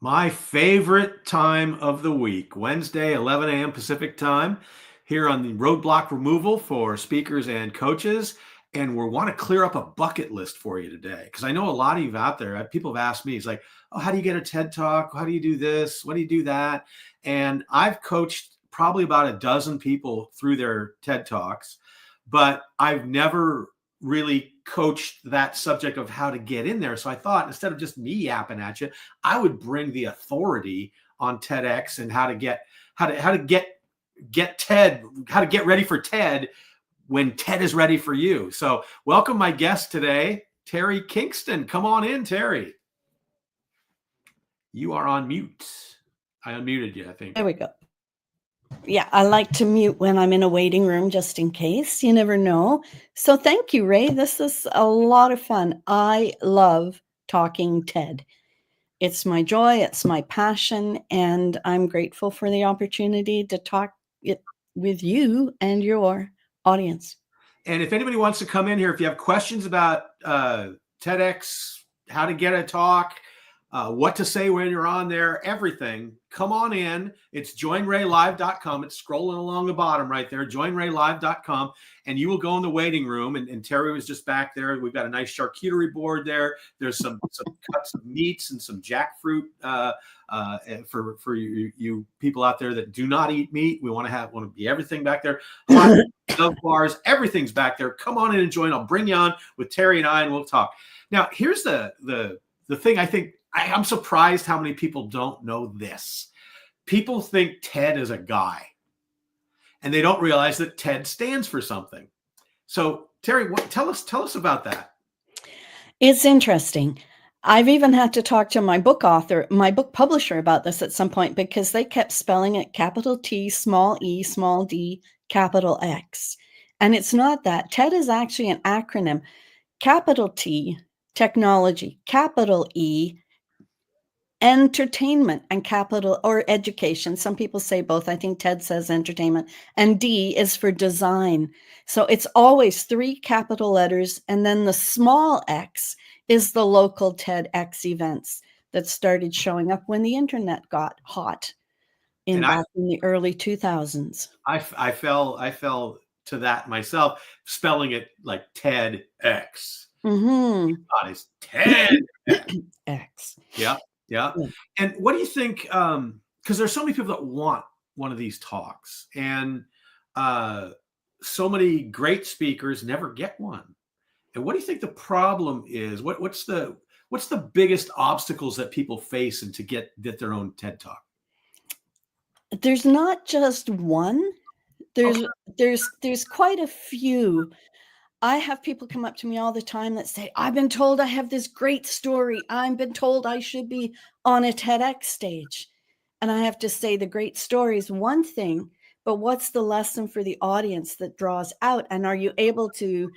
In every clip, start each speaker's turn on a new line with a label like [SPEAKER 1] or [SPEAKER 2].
[SPEAKER 1] My favorite time of the week, Wednesday, 11 a.m. Pacific time, here on the roadblock removal for speakers and coaches. And we want to clear up a bucket list for you today. Because I know a lot of you out there, people have asked me, it's like, oh, how do you get a TED Talk? How do you do this? What do you do that? And I've coached probably about a dozen people through their TED Talks, but I've never really coached that subject of how to get in there. So I thought instead of just me yapping at you, I would bring the authority on TEDx and how to get TED, how to get ready for TED when TED is ready for you. So welcome my guest today, Teri Kingston. Come on in, Teri. You are on mute. I unmuted you, I think.
[SPEAKER 2] There we go. Yeah, I like to mute when I'm in a waiting room just in case. You never know. So thank you, Ray. This is a lot of fun. I love talking TED. It's my joy, it's my passion, and I'm grateful for the opportunity to talk it with you and your audience.
[SPEAKER 1] And if anybody wants to come in here, if you have questions about TEDx, how to get a talk, what to say when you're on there, everything, come on in. It's joinraylive.com. It's scrolling along the bottom right there, joinraylive.com. And you will go in the waiting room. And Teri was just back there. We've got a nice charcuterie board there. There's some cuts of meats and some jackfruit for you people out there that do not eat meat. We want to be everything back there. Dove bars, everything's back there. Come on in and join. I'll bring you on with Teri and I, and we'll talk. Now, here's the thing. I think I'm surprised how many people don't know this. People think TED is a guy, and they don't realize that TED stands for something. So, Teri, tell us about that.
[SPEAKER 2] It's interesting. I've even had to talk to my book publisher about this at some point because they kept spelling it capital T, small e, small d, capital X. And it's not that. TED is actually an acronym. Capital T, technology, capital E, entertainment, and capital or education. Some people say both. I think TED says entertainment, and D is for design. So it's always 3 capital letters. And then the small X is the local TEDx events that started showing up when the internet got hot back in the early 2000s.
[SPEAKER 1] I fell to that myself, spelling it like TEDx.
[SPEAKER 2] Mm-hmm.
[SPEAKER 1] It's
[SPEAKER 2] TEDx.
[SPEAKER 1] Yeah. And what do you think? Because there's so many people that want one of these talks, and so many great speakers never get one. And what do you think the problem is? What's the biggest obstacles that people face and to get their own TED Talk?
[SPEAKER 2] There's not just one. There's quite a few. I have people come up to me all the time that say, I've been told I have this great story. I've been told I should be on a TEDx stage. And I have to say the great story is one thing, but what's the lesson for the audience that draws out? And are you able to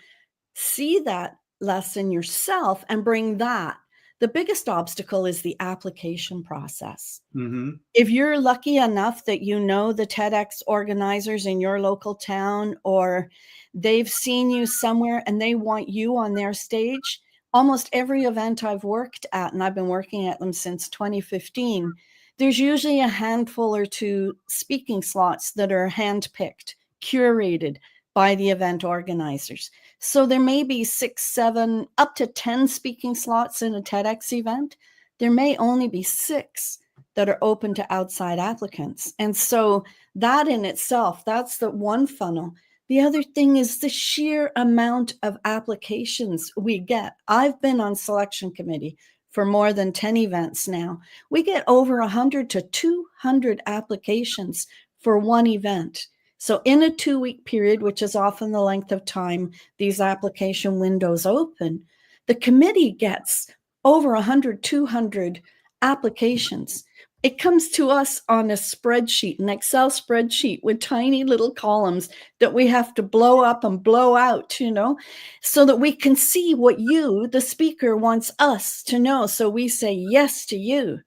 [SPEAKER 2] see that lesson yourself and bring that? The biggest obstacle is the application process.
[SPEAKER 1] Mm-hmm.
[SPEAKER 2] If you're lucky enough that you know the TEDx organizers in your local town, or they've seen you somewhere and they want you on their stage, almost every event I've worked at, and I've been working at them since 2015, there's usually a handful or 2 speaking slots that are handpicked, curated by the event organizers. So there may be 6, 7, up to 10 speaking slots in a TEDx event. There may only be 6 that are open to outside applicants. And so that in itself, that's the one funnel. The other thing is the sheer amount of applications we get. I've been on selection committee for more than 10 events now. We get over 100 to 200 applications for one event. So in a 2-week period, which is often the length of time these application windows open, the committee gets over 100, 200 applications. It comes to us on a spreadsheet, an Excel spreadsheet with tiny little columns that we have to blow up and blow out, so that we can see what you, the speaker, wants us to know. So we say yes to you.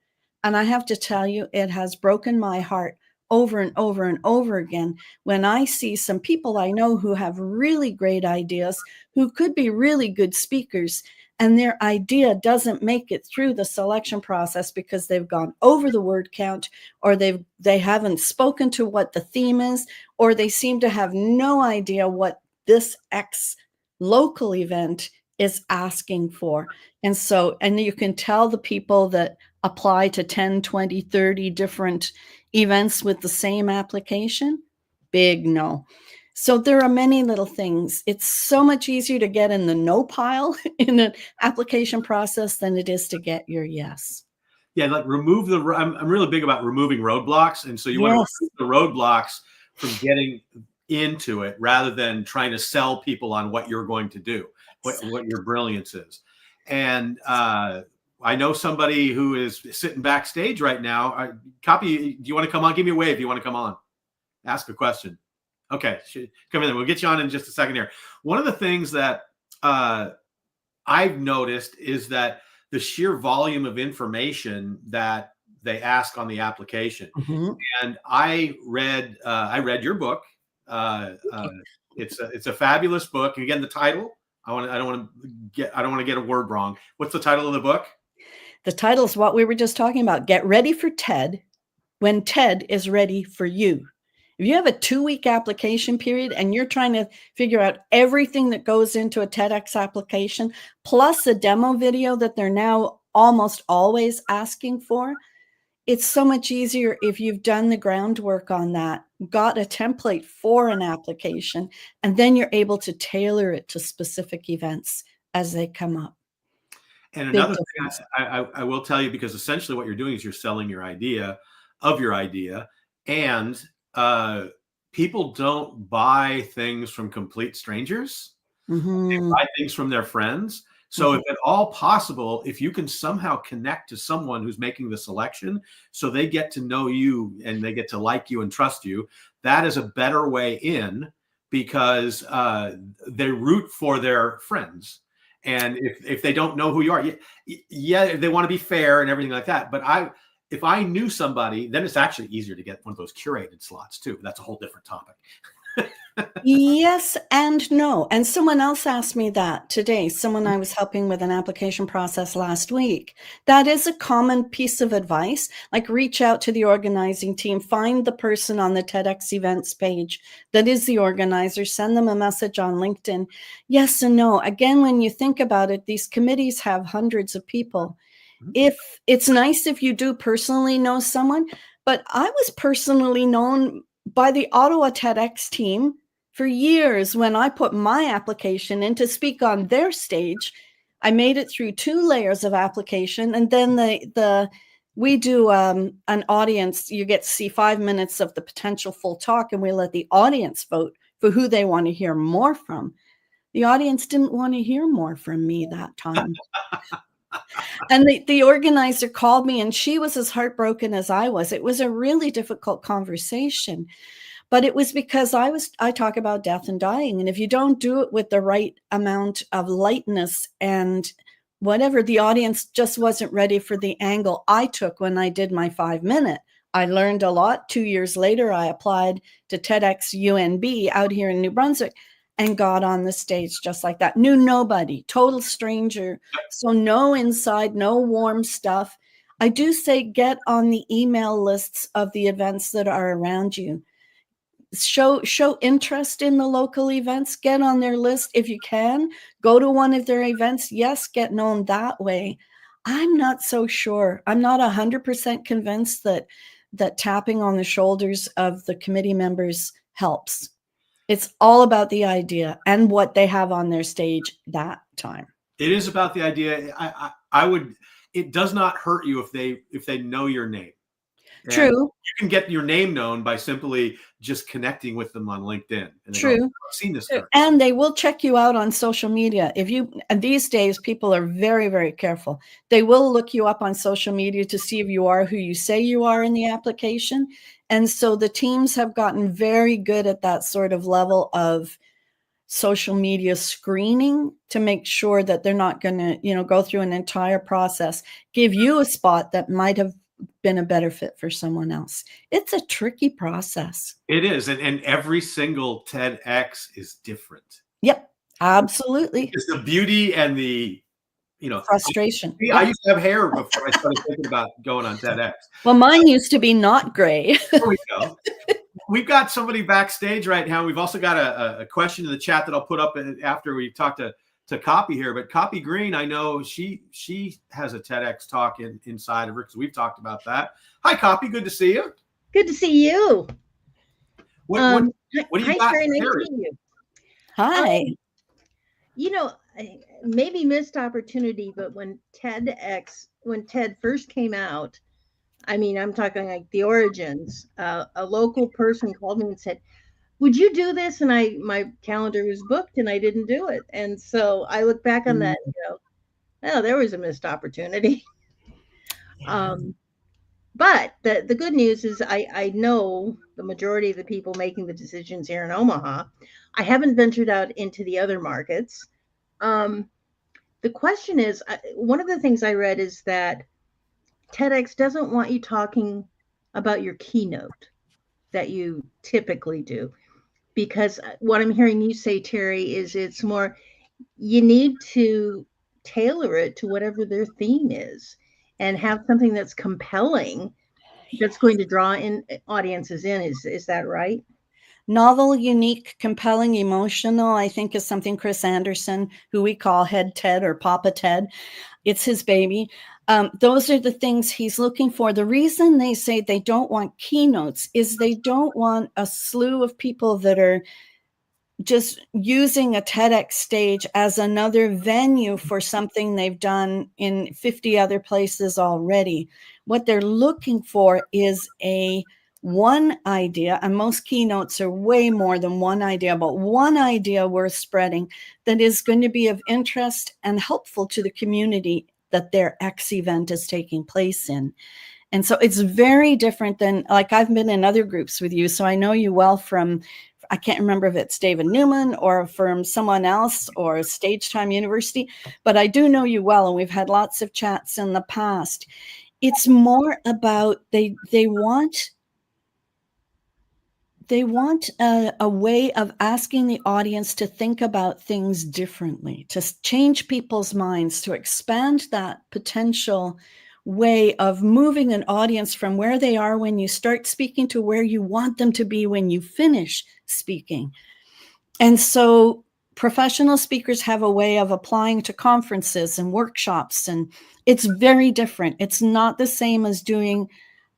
[SPEAKER 2] And I have to tell you, it has broken my heart over and over and over again when I see some people I know who have really great ideas, who could be really good speakers, and their idea doesn't make it through the selection process because they've gone over the word count, or they haven't spoken to what the theme is, or they seem to have no idea what this X local event is asking for. And you can tell the people that apply to 10, 20, 30 different events with the same application, big no. So there are many little things. It's so much easier to get in the no pile in an application process than it is to get your yes.
[SPEAKER 1] Yeah, like I'm really big about removing roadblocks. And so you want to remove the roadblocks from getting into it rather than trying to sell people on what you're going to do, what your brilliance is. And I know somebody who is sitting backstage right now. Copy, do you want to come on? Give me a wave if you want to come on. Ask a question. Okay, come in. We'll get you on in just a second here. One of the things that I've noticed is that the sheer volume of information that they ask on the application.
[SPEAKER 2] Mm-hmm.
[SPEAKER 1] And I read your book. It's a fabulous book. And again, the title, I don't want to get a word wrong. What's the title of the book?
[SPEAKER 2] The title is what we were just talking about. Get ready for TED when TED is ready for you. If you have a 2-week application period and you're trying to figure out everything that goes into a TEDx application, plus a demo video that they're now almost always asking for, it's so much easier if you've done the groundwork on that, got a template for an application, and then you're able to tailor it to specific events as they come up.
[SPEAKER 1] And another thing I will tell you, because essentially what you're doing is you're selling your idea, and people don't buy things from complete strangers.
[SPEAKER 2] Mm-hmm.
[SPEAKER 1] They buy things from their friends. So if at all possible, if you can somehow connect to someone who's making the selection so they get to know you and they get to like you and trust you, that is a better way in, because they root for their friends. And if they don't know who you are, yeah, they want to be fair and everything like that. But if I knew somebody, then it's actually easier to get one of those curated slots too. That's a whole different topic.
[SPEAKER 2] Yes and no. And someone else asked me that today. Someone I was helping with an application process last week. That is a common piece of advice. Like, reach out to the organizing team, find the person on the TEDx events page that is the organizer, send them a message on LinkedIn. Yes and no. Again, when you think about it, these committees have hundreds of people. If it's nice if you do personally know someone, but I was personally known by the Ottawa TEDx team for years. When I put my application in to speak on their stage, I made it through 2 layers of application, and then we do an audience. You get to see 5 minutes of the potential full talk, and we let the audience vote for who they want to hear more from. The audience didn't want to hear more from me that time. And the organizer called me, and she was as heartbroken as I was. It was a really difficult conversation, but it was because I talk about death and dying. And if you don't do it with the right amount of lightness and whatever, the audience just wasn't ready for the angle I took when I did my 5-minute. I learned a lot. 2 years later, I applied to TEDx UNB out here in New Brunswick and got on the stage just like that. Knew nobody, total stranger. So no inside, no warm stuff. I do say get on the email lists of the events that are around you. Show interest in the local events. Get on their list if you can. Go to one of their events. Yes, get known that way. I'm not so sure. I'm not 100% convinced that tapping on the shoulders of the committee members helps. It's all about the idea and what they have on their stage that time.
[SPEAKER 1] It is about the idea. It does not hurt you if they know your name. And
[SPEAKER 2] true.
[SPEAKER 1] You can get your name known by simply just connecting with them on LinkedIn. And
[SPEAKER 2] true.
[SPEAKER 1] Go, I've seen this person.
[SPEAKER 2] And they will check you out on social media. And these days, people are very, very careful. They will look you up on social media to see if you are who you say you are in the application. And so the teams have gotten very good at that sort of level of social media screening to make sure that they're not going to, go through an entire process, give you a spot that might have been a better fit for someone else. It's a tricky process.
[SPEAKER 1] It is. And every single TEDx is different.
[SPEAKER 2] Yep, absolutely.
[SPEAKER 1] It's the beauty and the
[SPEAKER 2] frustration.
[SPEAKER 1] I used to have hair before I started thinking about going on TEDx.
[SPEAKER 2] Well, mine used to be not gray.
[SPEAKER 1] There we go. We've got somebody backstage right now. We've also got a question in the chat that I'll put up after we talk to Copy here. But Copy Green, I know she has a TEDx talk inside of her because we've talked about that. Hi, Copy. Good to see you.
[SPEAKER 3] Good to see you.
[SPEAKER 1] What do you got?
[SPEAKER 3] Very nice to meet you.
[SPEAKER 2] Hi.
[SPEAKER 3] Maybe missed opportunity, but when Ted first came out, I mean, I'm talking like the origins, a local person called me and said, would you do this? And my calendar was booked and I didn't do it. And so I look back on that and go, oh, there was a missed opportunity. But the good news is I know the majority of the people making the decisions here in Omaha. I haven't ventured out into the other markets. The question is, one of the things I read is that TEDx doesn't want you talking about your keynote that you typically do, because what I'm hearing you say, Teri, is it's more, you need to tailor it to whatever their theme is and have something that's compelling, that's going to draw in audiences in. Is that right?
[SPEAKER 2] Novel, unique, compelling, emotional, I think is something Chris Anderson, who we call Head Ted or Papa Ted, it's his baby. Those are the things he's looking for. The reason they say they don't want keynotes is they don't want a slew of people that are just using a TEDx stage as another venue for something they've done in 50 other places already. What they're looking for is one idea, and most keynotes are way more than one idea, but one idea worth spreading that is going to be of interest and helpful to the community that their X event is taking place in. And so it's very different than, like, I've been in other groups with you, so I know you well from, I can't remember if it's David Newman or from someone else or Stage Time University, but I do know you well, and we've had lots of chats in the past. It's more about they want a way of asking the audience to think about things differently, to change people's minds, to expand that potential way of moving an audience from where they are when you start speaking to where you want them to be when you finish speaking. And so professional speakers have a way of applying to conferences and workshops, and it's very different. It's not the same as doing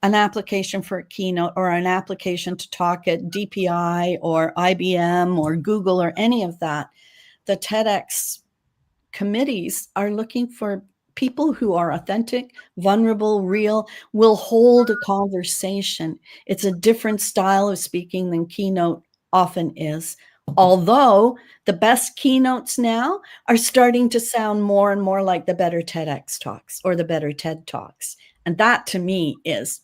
[SPEAKER 2] an application for a keynote or an application to talk at DPI or IBM or Google or any of that. The TEDx committees are looking for people who are authentic, vulnerable, real, will hold a conversation. It's a different style of speaking than keynote often is. Although the best keynotes now are starting to sound more and more like the better TEDx talks or the better TED talks. And that to me is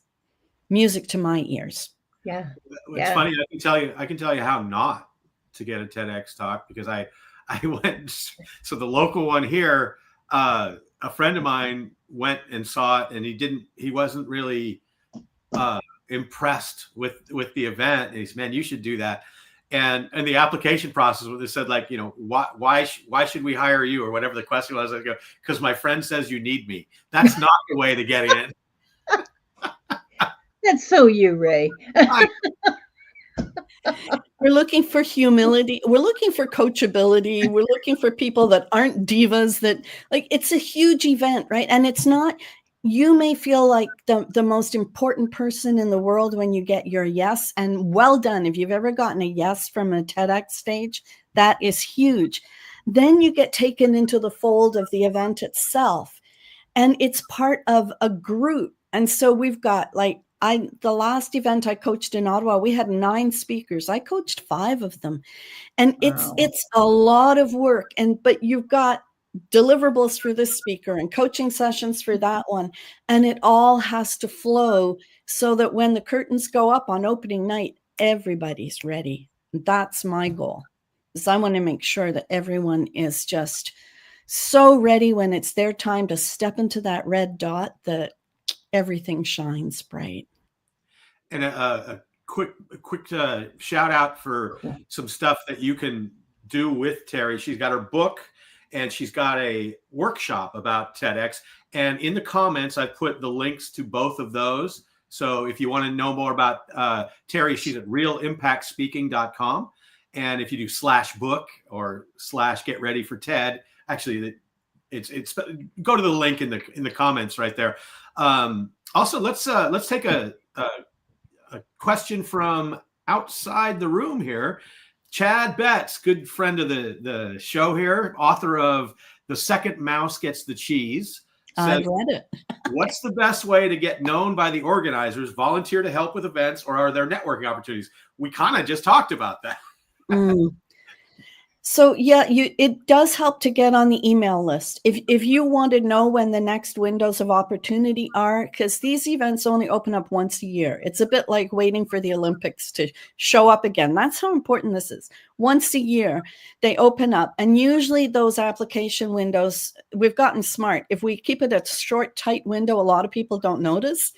[SPEAKER 2] music to my ears.
[SPEAKER 3] Yeah.
[SPEAKER 1] It's funny. I can tell you how not to get a TEDx talk, because I went, so the local one here, a friend of mine went and saw it, and he wasn't really impressed with the event. And he said, man, you should do that. And the application process, where they said, like, why should we hire you, or whatever the question was, I go, because my friend says you need me. That's not the way to get in.
[SPEAKER 3] That's so you, Ray.
[SPEAKER 2] We're looking for humility. We're looking for coachability. We're looking for people that aren't divas, that, like, it's a huge event, right? And it's not, you may feel like the most important person in the world when you get your yes, and well done. If you've ever gotten a yes from a TEDx stage, that is huge. Then you get taken into the fold of the event itself, and it's part of a group. And so we've got, like, the last event I coached in Ottawa, we had 9 speakers. I coached 5 of them. And
[SPEAKER 3] Wow.
[SPEAKER 2] it's a lot of work. But you've got deliverables for this speaker and coaching sessions for that one. And it all has to flow so that when the curtains go up on opening night, everybody's ready. That's my goal, because I want to make sure that everyone is just so ready when it's their time to step into that red dot that everything shines bright.
[SPEAKER 1] And a quick shout out for some stuff that you can do with Teri. She's got her book, and she's got a workshop about TEDx. And in the comments, I put the links to both of those. So if you want to know more about Teri, she's at realimpactspeaking.com. And if you do /book or /get ready for TED, actually it's go to the link in the comments right there. Also, let's take a question from outside the room here. Chad Betts, good friend of the show here, author of The Second Mouse Gets the Cheese.
[SPEAKER 2] I've read it.
[SPEAKER 1] What's the best way to get known by the organizers? Volunteer to help with events, or are there networking opportunities? We kind of just talked about that.
[SPEAKER 2] So yeah, it does help to get on the email list. If you want to know when the next windows of opportunity are, because these events only open up once a year. It's a bit like waiting for the Olympics to show up again. That's how important this is. Once a year, they open up. And usually those application windows, we've gotten smart. If we keep it a short, tight window, a lot of people don't notice.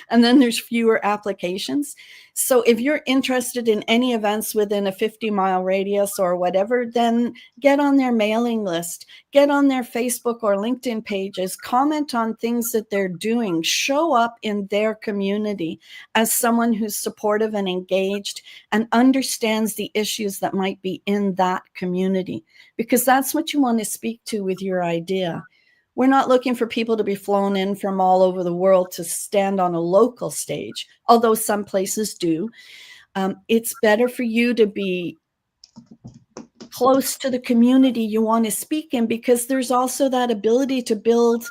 [SPEAKER 2] And then there's fewer applications. So if you're interested in any events within a 50-mile radius or whatever, then get on their mailing list, get on their Facebook or LinkedIn pages, comment on things that they're doing, show up in their community as someone who's supportive and engaged and understands the issues that might be in that community, because that's what you want to speak to with your idea. We're not looking for people to be flown in from all over the world to stand on a local stage, although some places do. It's better for you to be close to the community you want to speak in, because there's also that ability to build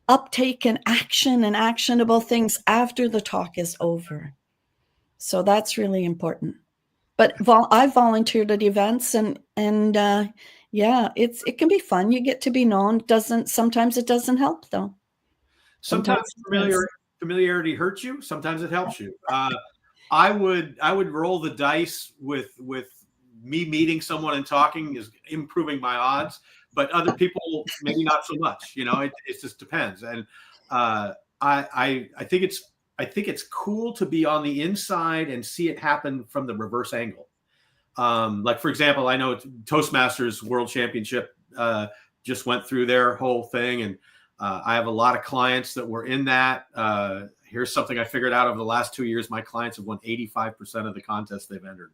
[SPEAKER 2] uptake and action and actionable things after the talk is over. So that's really important. But I've volunteered at events, and yeah, it can be fun. You get to be known. Sometimes it doesn't help though.
[SPEAKER 1] Sometimes familiarity hurts you. Sometimes it helps you. I would roll the dice with me meeting someone and talking is improving my odds, but other people maybe not so much. It just depends. And I think it's cool to be on the inside and see it happen from the reverse angle. Like, for example, I know Toastmasters World Championship just went through their whole thing, and I have a lot of clients that were in that. Here's something I figured out over the last 2 years. My clients have won 85% of the contests they've entered,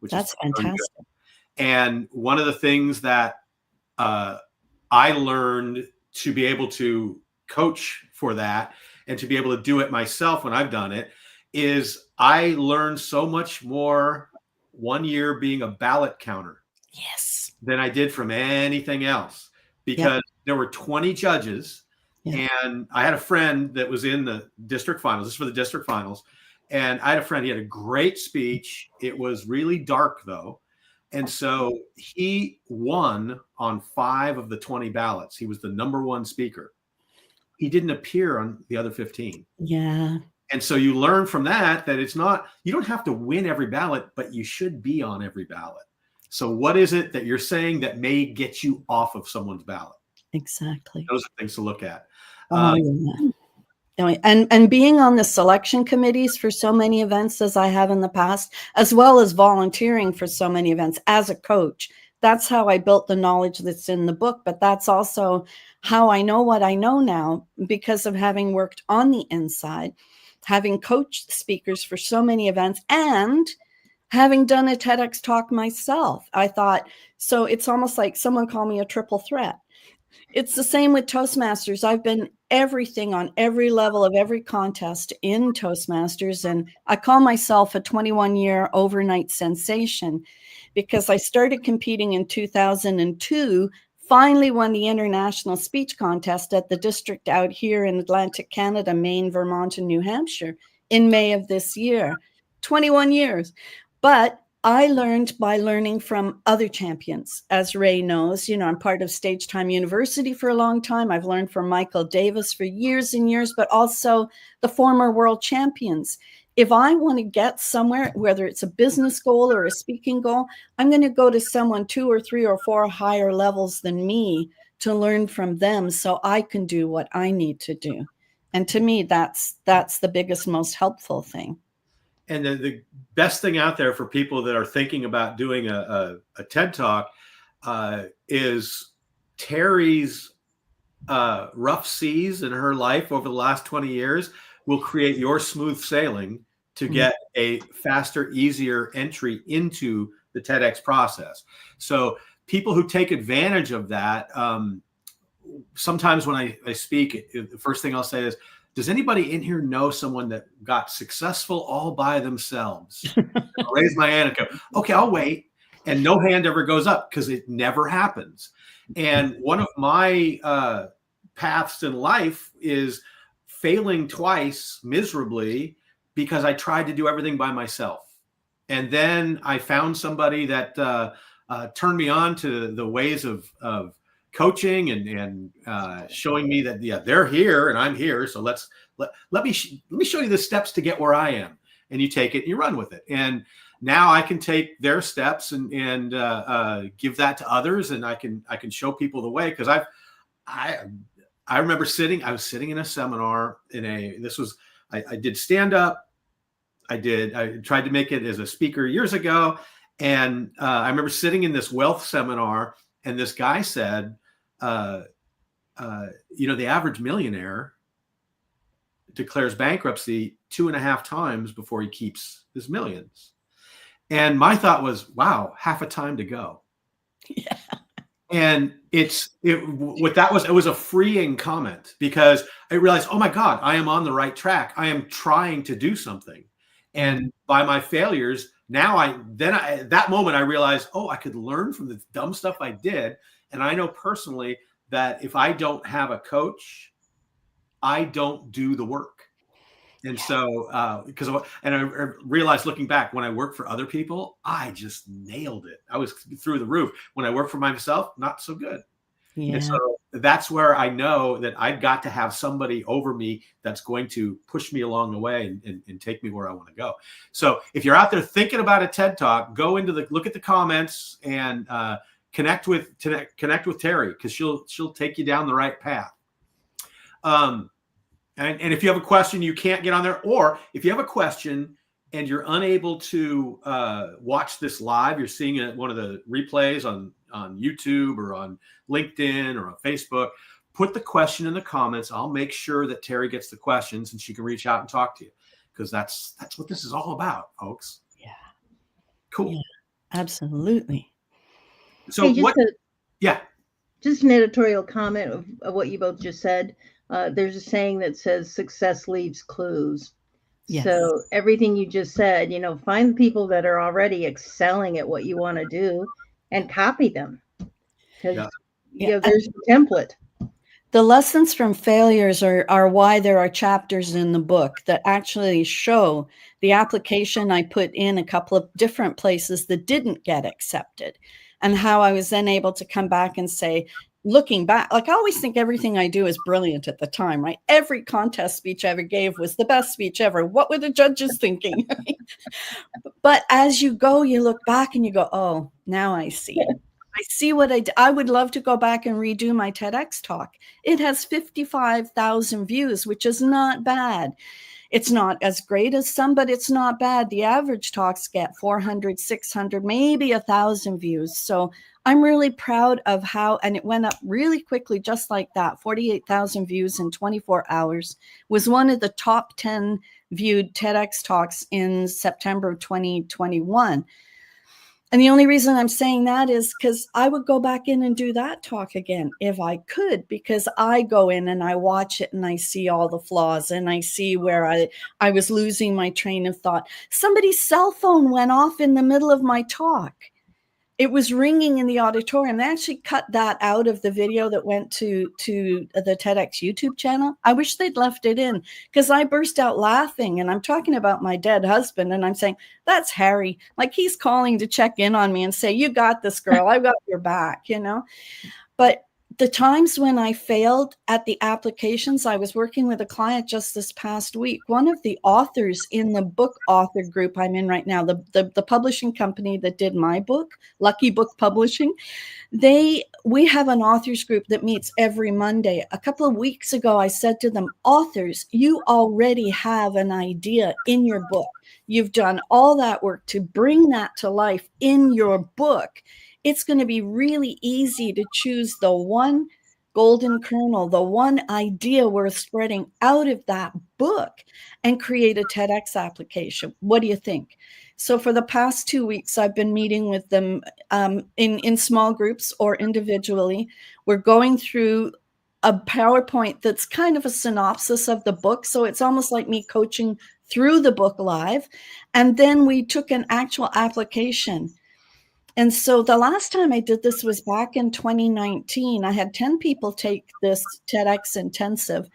[SPEAKER 1] which is fantastic. Good. And one of the things that I learned to be able to coach for that and to be able to do it myself when I've done it is I learned so much more 1 year being a ballot counter than I did from anything else, because there were 20 judges and I had a friend that was in the district finals. This is for the district finals. And I had a friend, he had a great speech. It was really dark though. And so he won on 5 of the 20 ballots. He was the #1 speaker. He didn't appear on the other 15.
[SPEAKER 2] Yeah.
[SPEAKER 1] And so you learn from that it's not, you don't have to win every ballot, but you should be on every ballot. So what is it that you're saying that may get you off of someone's ballot?
[SPEAKER 2] Exactly.
[SPEAKER 1] Those are things to look at.
[SPEAKER 2] And being on the selection committees for so many events as I have in the past, as well as volunteering for so many events as a coach, that's how I built the knowledge that's in the book. But that's also how I know what I know now, because of having worked on the inside, having coached speakers for so many events, and having done a TEDx talk myself. I thought, so it's almost like someone called me a triple threat. It's the same with Toastmasters. I've been everything on every level of every contest in Toastmasters. And I call myself a 21-year overnight sensation, because I started competing in 2002, finally won the international speech contest at the district out here in Atlantic Canada, Maine, Vermont, and New Hampshire in May of this year. 21 years. But I learned by learning from other champions. As Ray knows, I'm part of Stage Time University for a long time. I've learned from Michael Davis for years and years, but also the former world champions. If I want to get somewhere, whether it's a business goal or a speaking goal, I'm going to go to someone 2 or 3 or 4 higher levels than me to learn from them so I can do what I need to do. And to me, that's the biggest, most helpful thing.
[SPEAKER 1] And the best thing out there for people that are thinking about doing a TED Talk is Teri's rough seas in her life over the last 20 years will create your smooth sailing to get a faster, easier entry into the TEDx process. So people who take advantage of that, sometimes when I speak, the first thing I'll say is, does anybody in here know someone that got successful all by themselves? I'll raise my hand and go, okay, I'll wait. And no hand ever goes up because it never happens. And one of my paths in life is failing twice miserably because I tried to do everything by myself. And then I found somebody that turned me on to the ways of coaching and showing me that, yeah, they're here and I'm here. So let me show you the steps to get where I am. And you take it and you run with it. And now I can take their steps and give that to others. And I can show people the way. Cause I remember I was sitting in a seminar I did stand up. I tried to make it as a speaker years ago. And I remember sitting in this wealth seminar and this guy said, the average millionaire declares bankruptcy 2.5 times before he keeps his millions. And my thought was, wow, half a time to go.
[SPEAKER 2] Yeah.
[SPEAKER 1] And it was a freeing comment because I realized, oh my God, I am on the right track. I am trying to do something. And by my failures, at that moment I realized, oh, I could learn from the dumb stuff I did. And I know personally that if I don't have a coach, I don't do the work. And so, I realized looking back, when I worked for other people, I just nailed it. I was through the roof. When I worked for myself, not so good. Yeah. And so that's where I know that I've got to have somebody over me that's going to push me along the way and take me where I want to go. So if you're out there thinking about a TED Talk, look at the comments and connect with Teri, because she'll take you down the right path. And if you have a question, you can't get on there, or if you have a question and you're unable to watch this live, you're seeing one of the replays on YouTube or on LinkedIn or on Facebook, put the question in the comments. I'll make sure that Teri gets the questions and she can reach out and talk to you, because that's what this is all about, folks.
[SPEAKER 2] Yeah.
[SPEAKER 1] Cool.
[SPEAKER 2] Yeah, absolutely.
[SPEAKER 1] So
[SPEAKER 3] just an editorial comment of what you both just said. There's a saying that says success leaves clues. Yes. So everything you just said, find the people that are already excelling at what you want to do and copy them. Because there's a template.
[SPEAKER 2] The lessons from failures are why there are chapters in the book that actually show the application I put in a couple of different places that didn't get accepted, and how I was then able to come back and say, looking back, like I always think everything I do is brilliant at the time, right? Every contest speech I ever gave was the best speech ever. What were the judges thinking? But as you go, you look back and you go, oh, now I see. I see what I did. I would love to go back and redo my TEDx talk. It has 55,000 views, which is not bad. It's not as great as some, but it's not bad. The average talks get 400, 600, maybe 1,000 views. So I'm really proud of how, and it went up really quickly, just like that. 48,000 views in 24 hours. Was one of the top 10 viewed TEDx talks in September of 2021. And the only reason I'm saying that is because I would go back in and do that talk again if I could, because I go in and I watch it and I see all the flaws and I see where I was losing my train of thought. Somebody's cell phone went off in the middle of my talk. It was ringing in the auditorium. They actually cut that out of the video that went to the TEDx YouTube channel. I wish they'd left it in, because I burst out laughing, and I'm talking about my dead husband, and I'm saying, that's Harry. Like, he's calling to check in on me and say, you got this, girl. I've got your back, But the times when I failed at the applications, I was working with a client just this past week. One of the authors in the book author group I'm in right now, the publishing company that did my book, Lucky Book Publishing, we have an authors group that meets every Monday. A couple of weeks ago, I said to them, authors, you already have an idea in your book. You've done all that work to bring that to life in your book. it's going to be really easy to choose the one golden kernel, the one idea worth spreading out of that book and create a TEDx application. What do you think? So for the past 2 weeks, I've been meeting with them in small groups or individually. We're going through a PowerPoint that's kind of a synopsis of the book. So it's almost like me coaching through the book live. And then we took an actual application. And so the last time I did this was back in 2019. I had 10 people take this TEDx intensive.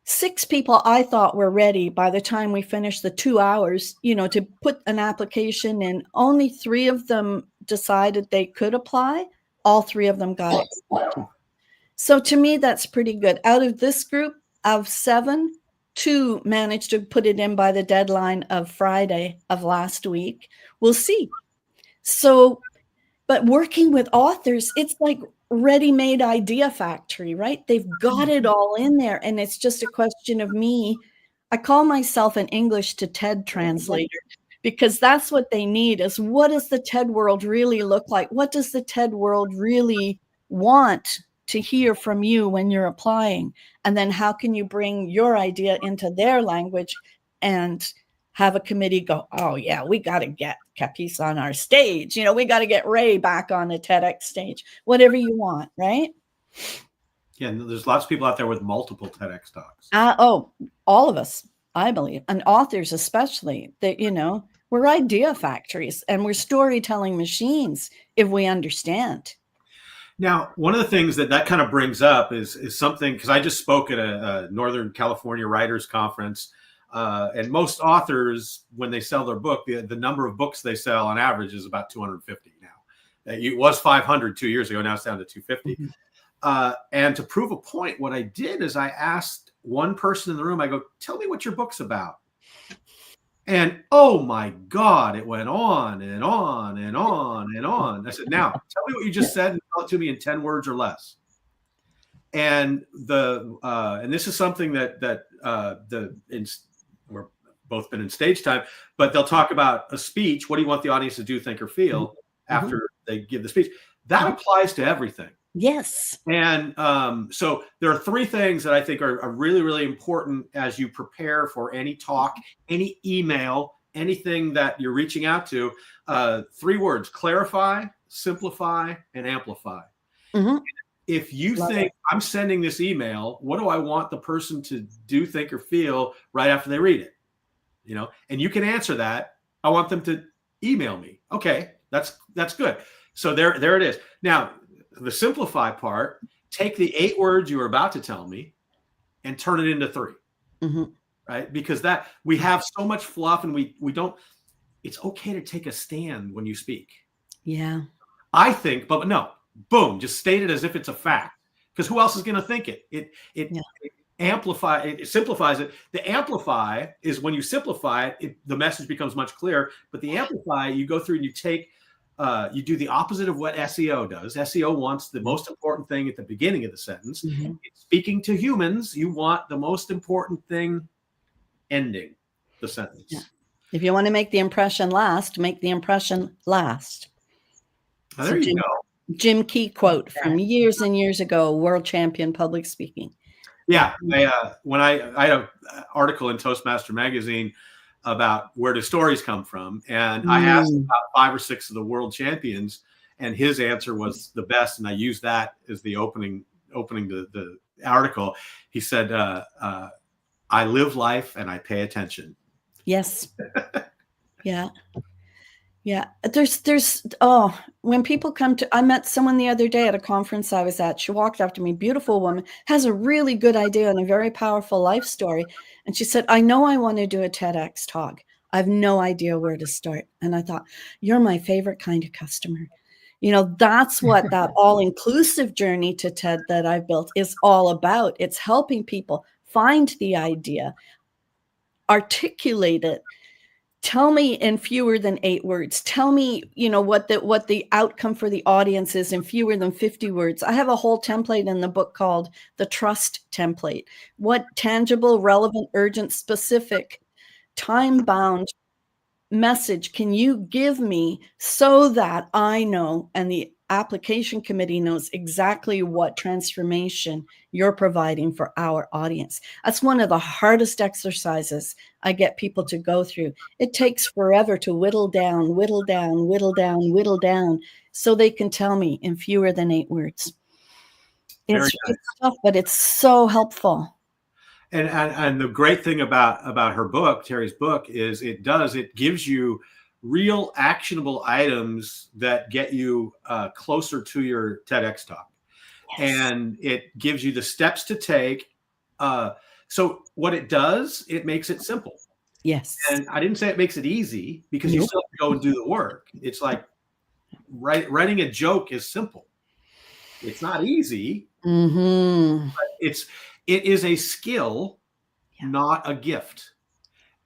[SPEAKER 2] 6 people I thought were ready by the time we finished the 2 hours, to put an application in. Only 3 of them decided they could apply. All 3 of them got it. So to me, that's pretty good. Out of this group of 7, 2 managed to put it in by the deadline of Friday of last week. We'll see. So, but working with authors, it's like ready-made idea factory, right? They've got it all in there. And it's just a question of me. I call myself an English to TED translator because that's what they need is, what does the TED world really look like? What does the TED world really want to hear from you when you're applying? And then how can you bring your idea into their language and have a committee go, oh yeah, we got to get Capis on our stage. We got to get Ray back on the TEDx stage, whatever you want. Right.
[SPEAKER 1] Yeah. And there's lots of people out there with multiple TEDx talks.
[SPEAKER 2] All of us, I believe, and authors, especially that, we're idea factories and we're storytelling machines if we understand.
[SPEAKER 1] Now, one of the things that kind of brings up is something, because I just spoke at a Northern California Writers Conference. And most authors, when they sell their book, the number of books they sell on average is about 250 now. It was 500 2 years ago. Now it's down to 250. Mm-hmm. And to prove a point, what I did is I asked one person in the room, I go, tell me what your book's about. And oh my God, it went on and on and on and on. I said, now tell me what you just said and tell it to me in 10 words or less. And and this is something that we're both been in stage time, but they'll talk about a speech. What do you want the audience to do, think, or feel after they give the speech? That applies to everything.
[SPEAKER 2] Yes.
[SPEAKER 1] And so there are 3 things that I think are really, really important as you prepare for any talk, any email, anything that you're reaching out to. 3 words: clarify, simplify, and amplify. Mm-hmm. If you think I'm sending this email, what do I want the person to do, think, or feel right after they read it? And you can answer that. I want them to email me. Okay, that's good. So there it is. Now, the simplify part, take the 8 words you were about to tell me and turn it into 3. Mm-hmm. Right? Because that we have so much fluff and we don't, it's okay to take a stand when you speak.
[SPEAKER 2] Yeah. I
[SPEAKER 1] think, but no. Boom, just state it as if it's a fact, because who else is going to think it? It simplifies it. The amplify is when you simplify it, the message becomes much clearer. But the amplify, you go through and you do the opposite of what SEO does. SEO wants the most important thing at the beginning of the sentence. Mm-hmm. Speaking to humans, you want the most important thing ending the sentence. Yeah.
[SPEAKER 2] If you want to make the impression last, make the impression last.
[SPEAKER 1] Oh, there you go.
[SPEAKER 2] Jim Key quote from years and years ago, world champion public speaking.
[SPEAKER 1] Yeah. When I had an article in Toastmaster magazine about where do stories come from. And I asked about 5 or 6 of the world champions, and his answer was the best. And I used that as the opening the article. He said, I live life and I pay attention.
[SPEAKER 2] Yes. Yeah. Yeah. When people come I met someone the other day at a conference I was at. She walked up to me, beautiful woman, has a really good idea and a very powerful life story. And she said, I know I want to do a TEDx talk. I have no idea where to start. And I thought, you're my favorite kind of customer. That's what that all-inclusive journey to TED that I've built is all about. It's helping people find the idea, articulate it, tell me in fewer than 8 words. Tell me, what the outcome for the audience is in fewer than 50 words. I have a whole template in the book called the trust template. What tangible, relevant, urgent, specific, time-bound message can you give me so that I know and the application committee knows exactly what transformation you're providing for our audience? That's one of the hardest exercises I get people to go through. It takes forever to whittle down, so they can tell me in fewer than 8 words.
[SPEAKER 1] Very
[SPEAKER 2] It's
[SPEAKER 1] nice.
[SPEAKER 2] tough, but it's so helpful.
[SPEAKER 1] And the great thing about her book, Teri's book, is it gives you real actionable items that get you closer to your TEDx talk.
[SPEAKER 2] Yes.
[SPEAKER 1] And it gives you the steps to take. So what it does, it makes it simple.
[SPEAKER 2] Yes.
[SPEAKER 1] And I didn't say it makes it easy, because you
[SPEAKER 2] Nope.
[SPEAKER 1] still have to go and do the work. It's like writing a joke is simple. It's not easy.
[SPEAKER 2] Mm-hmm.
[SPEAKER 1] It is a skill,
[SPEAKER 2] Yeah.
[SPEAKER 1] not a gift.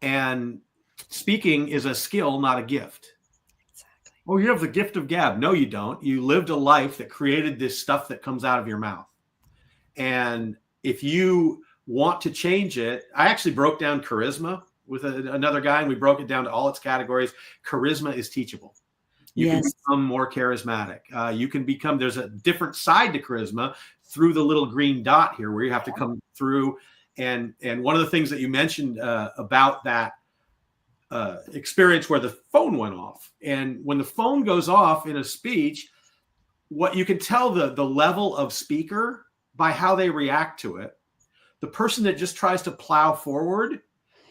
[SPEAKER 1] And speaking is a skill, not a gift.
[SPEAKER 2] Exactly.
[SPEAKER 1] Oh, you have the gift of gab. No, you don't. You lived a life that created this stuff that comes out of your mouth. And if you want to change it, I actually broke down charisma with another guy, and we broke it down to all its categories. Charisma is teachable. You can become more charismatic. You can become, there's a different side to charisma through the little green dot here, where you have to come through. And one of the things that you mentioned about that experience where the phone went off, and when the phone goes off in a speech, what you can tell the level of speaker by how they react to it. The person that just tries to plow forward,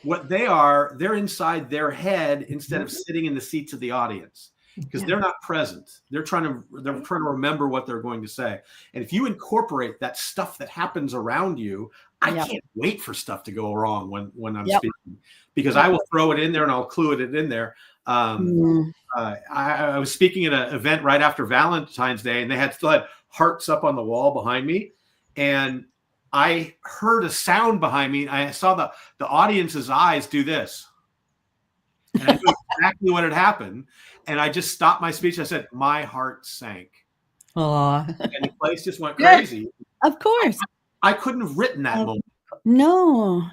[SPEAKER 1] what they're inside their head instead of sitting in the seats of the audience, because they're not present. They're trying to remember what they're going to say. And if you incorporate that stuff that happens around you, I can't wait for stuff to go wrong when I'm speaking, because I will throw it in there and I'll clue it in there. I was speaking at an event right after Valentine's Day, and they still had hearts up on the wall behind me. And I heard a sound behind me. I saw the audience's eyes do this. And I knew exactly what had happened. And I just stopped my speech. I said, my heart sank.
[SPEAKER 2] Aww.
[SPEAKER 1] And the place just went crazy.
[SPEAKER 2] Of course.
[SPEAKER 1] I couldn't have written that moment.
[SPEAKER 2] No.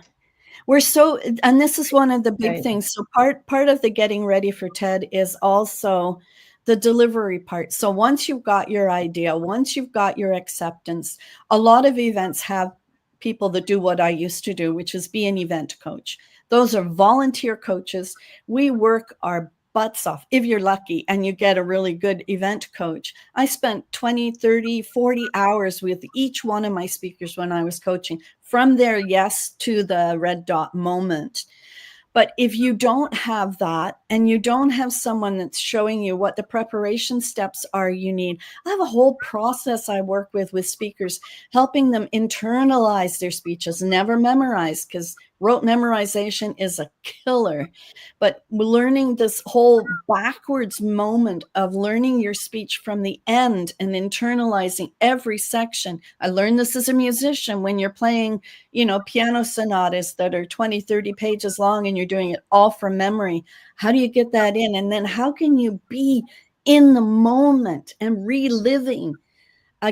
[SPEAKER 2] We're so, and this is one of the big things. So part of the getting ready for TED is also the delivery part. So once you've got your idea, once you've got your acceptance, a lot of events have people that do what I used to do, which is be an event coach. Those are volunteer coaches. We work our butts off if you're lucky and you get a really good event coach. I spent 20, 30, 40 hours with each one of my speakers when I was coaching, from their yes to the red dot moment. But if you don't have that, and you don't have someone that's showing you what the preparation steps are you need, I have a whole process I work with speakers, helping them internalize their speeches, never memorize, because rote memorization is a killer. But learning this whole backwards moment of learning your speech from the end and internalizing every section. I learned this as a musician when you're playing, piano sonatas that are 20, 30 pages long, and you're doing it all from memory. How do you get that in? And then how can you be in the moment and reliving?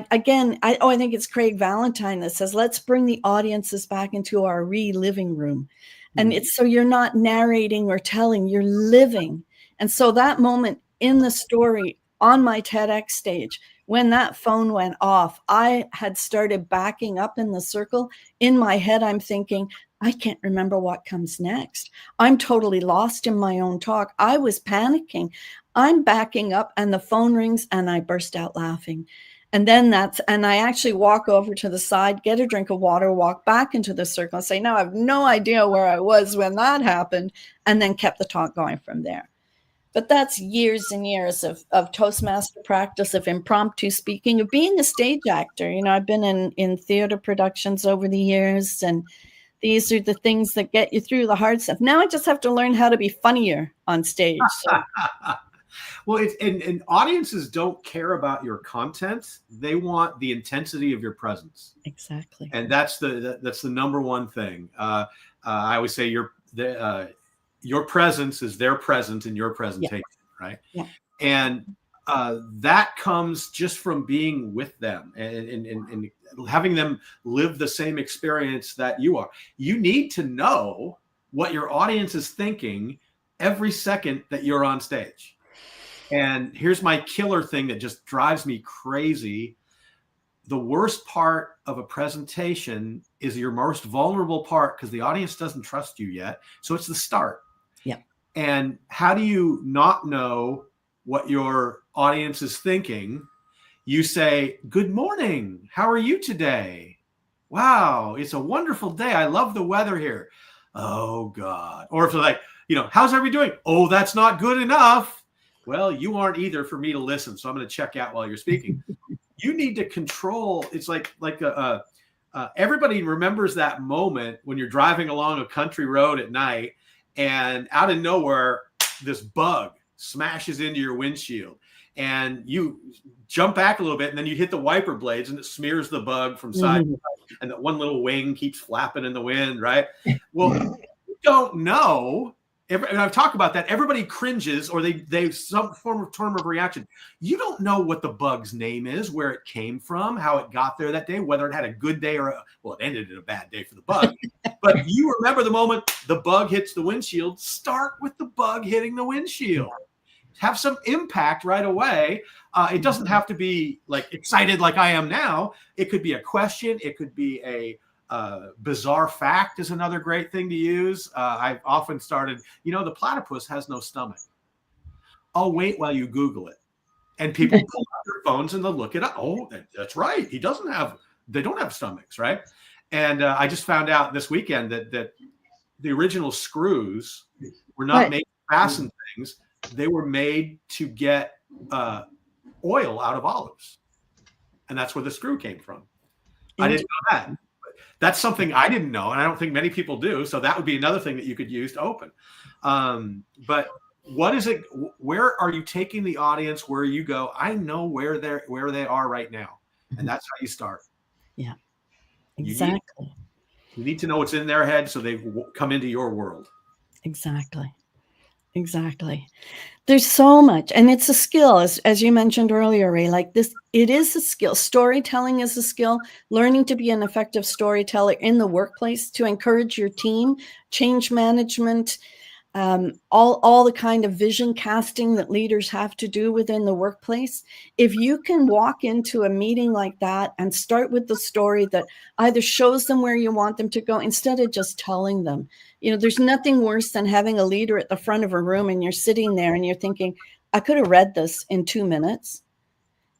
[SPEAKER 2] Again, I think it's Craig Valentine that says, let's bring the audiences back into our reliving room. And it's so you're not narrating or telling, you're living. And so that moment in the story on my TEDx stage, when that phone went off, I had started backing up in the circle. In my head, I'm thinking, I can't remember what comes next. I'm totally lost in my own talk. I was panicking. I'm backing up and the phone rings and I burst out laughing. And then and I actually walk over to the side, get a drink of water, walk back into the circle and say, no, I have no idea where I was when that happened, and then kept the talk going from there. But that's years and years of Toastmaster practice, of impromptu speaking, of being a stage actor. I've been in theater productions over the years, and these are the things that get you through the hard stuff. Now I just have to learn how to be funnier on stage. So.
[SPEAKER 1] Well, and audiences don't care about your content. They want the intensity of your presence.
[SPEAKER 2] Exactly.
[SPEAKER 1] And that's the number one thing. I always say your presence is their present in your presentation, right? Yeah. And that comes just from being with them and having them live the same experience that you are. You need to know what your audience is thinking every second that you're on stage. And here's my killer thing that just drives me crazy. The worst part of a presentation is your most vulnerable part because the audience doesn't trust you yet. So it's the start.
[SPEAKER 2] Yeah.
[SPEAKER 1] And how do you not know what your audience is thinking? You say, "Good morning. How are you today? Wow, it's a wonderful day. I love the weather here." Oh, God. Or if they're like, "How's everybody doing?" "Oh, that's not good enough." "Well, you aren't either for me to listen. So I'm going to check out while you're speaking." You need to control. It's like everybody remembers that moment when you're driving along a country road at night and out of nowhere, this bug smashes into your windshield and you jump back a little bit and then you hit the wiper blades and it smears the bug from side to side and that one little wing keeps flapping in the wind, right? Well, you don't know. And I've talked about that. Everybody cringes or they some form of reaction. You don't know what the bug's name is, where it came from, how it got there that day, whether it had a good day or it ended in a bad day for the bug. But you remember the moment the bug hits the windshield. Start with the bug hitting the windshield. Have some impact right away. It doesn't have to be like excited like I am now. It could be a question. It could be a bizarre fact is another great thing to use. I've often started, the platypus has no stomach. I'll wait while you Google it. And people pull out their phones and they'll look it up. Oh, that's right. They don't have stomachs, right? And I just found out this weekend that the original screws were not made to fasten things. They were made to get oil out of olives. And that's where the screw came from. I didn't know that. That's something I didn't know, and I don't think many people do. So that would be another thing that you could use to open. But what is it? Where are you taking the audience? Where you go? I know where they are right now, and that's how you start.
[SPEAKER 2] Yeah, exactly.
[SPEAKER 1] You need to know what's in their head so they come into your world.
[SPEAKER 2] Exactly. There's so much, and it's a skill, as you mentioned earlier, Ray. Like this, it is a skill. Storytelling is a skill. Learning to be an effective storyteller in the workplace to encourage your team, change management, all the kind of vision casting that leaders have to do within the workplace. If you can walk into a meeting like that and start with the story that either shows them where you want them to go instead of just telling them, there's nothing worse than having a leader at the front of a room and you're sitting there and you're thinking, I could have read this in 2 minutes.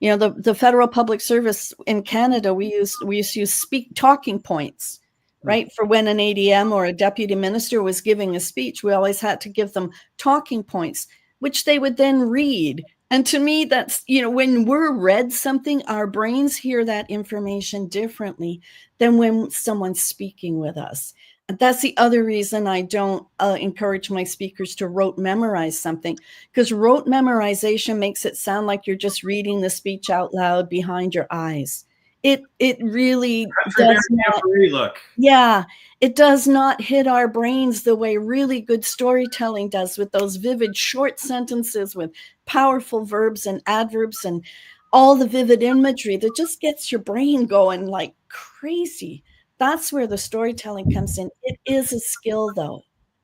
[SPEAKER 2] The federal public service in Canada, we used to use talking points. Right. For when an ADM or a deputy minister was giving a speech, we always had to give them talking points, which they would then read. And to me, that's, when we're read something, our brains hear that information differently than when someone's speaking with us. And that's the other reason I don't encourage my speakers to rote memorize something, because rote memorization makes it sound like you're just reading the speech out loud behind your eyes. It really does not.
[SPEAKER 1] Look.
[SPEAKER 2] Yeah, it does not hit our brains the way really good storytelling does, with those vivid short sentences with powerful verbs and adverbs and all the vivid imagery that just gets your brain going like crazy. That's where the storytelling comes in. It is a skill, though.